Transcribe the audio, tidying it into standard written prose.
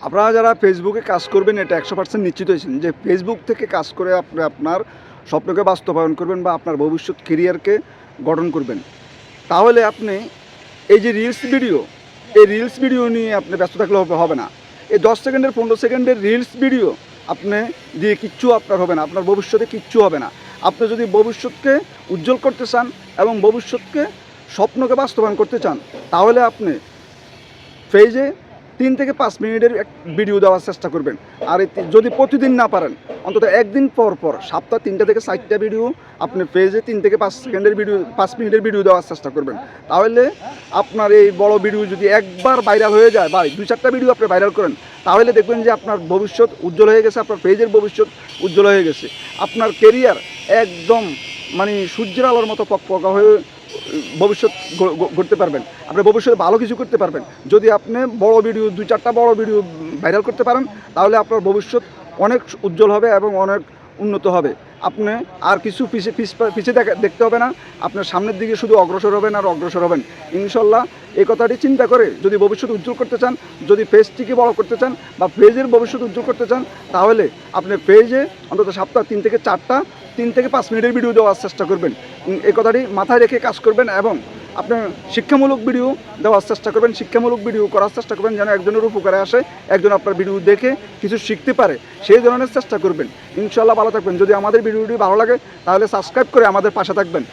আপনারা যারা ফেসবুকে কাজ করবেন এটা 100% নিশ্চিত হয়েছেন যে ফেসবুক থেকে কাজ করে আপনি আপনার স্বপ্নকে বাস্তবায়ন করবেন বা আপনার ভবিষ্যৎ কেরিয়ারকে গঠন করবেন। তাহলে আপনি এই যে রিলস ভিডিও নিয়ে আপনি ব্যস্ত থাকলে হবে না। এই 10 সেকেন্ডের 15 সেকেন্ডের রিলস ভিডিও আপনি দিয়ে কিচ্ছু আপনার হবে না, আপনার ভবিষ্যতে কিচ্ছু হবে না। আপনি যদি ভবিষ্যৎকে উজ্জ্বল করতে চান এবং ভবিষ্যৎকে স্বপ্নকে বাস্তবায়ন করতে চান, তাহলে আপনি পেজে 3 থেকে 5 মিনিটের এক ভিডিও দেওয়ার চেষ্টা করবেন। আর যদি প্রতিদিন না পারেন, অন্তত একদিন পর পর সপ্তাহে 3টা থেকে 4টা ভিডিও আপনি পেজে 3 থেকে 5 সেকেন্ডের ভিডিও 5 মিনিটের ভিডিও দেওয়ার চেষ্টা করবেন। তাহলে আপনার এই বড় ভিডিও যদি একবার ভাইরাল হয়ে যায় বা 2-4টা ভিডিও আপনি ভাইরাল করেন, তাহলে দেখবেন যে আপনার ভবিষ্যৎ উজ্জ্বল হয়ে গেছে, আপনার পেজের ভবিষ্যৎ উজ্জ্বল হয়ে গেছে। আপনার কেরিয়ার একদম মানে সূর্যের আলোর মতো পকপকা হয়ে ভবিষ্যৎ গড়তে পারবেন। আপনি ভবিষ্যতে ভালো কিছু করতে পারবেন। যদি আপনি বড় ভিডিও 2-4টা বড় ভিডিও ভাইরাল করতে পারেন, তাহলে আপনার ভবিষ্যৎ অনেক উজ্জ্বল হবে এবং অনেক উন্নত হবে। আপনি আর কিছু পিছিয়ে দেখতে হবে না, আপনার সামনের দিকে শুধু অগ্রসর হবেন আর অগ্রসর হবেন ইনশাল্লাহ। এই কথাটি চিন্তা করে যদি ভবিষ্যৎ উজ্জ্বল করতে চান, যদি পেজটিকে বড় করতে চান বা পেজের ভবিষ্যৎ উজ্জ্বল করতে চান, তাহলে আপনি পেজে অন্তত সপ্তাহে 3 থেকে 4টা 3 থেকে 5 মিনিটের ভিডিও দেওয়ার চেষ্টা করবেন। এই কথাটি মাথায় রেখে কাজ করবেন এবং আপনার শিক্ষামূলক ভিডিও দেওয়ার চেষ্টা করবেন, শিক্ষামূলক ভিডিও করার চেষ্টা করবেন যেন একজনের উপকারে আসে, একজন আপনার ভিডিও দেখে কিছু শিখতে পারে, সেই ধরনের চেষ্টা করবেন। ইনশাআল্লাহ ভালো থাকবেন। যদি আমাদের ভিডিওটি ভালো লাগে তাহলে সাবস্ক্রাইব করে আমাদের পাশে থাকবেন।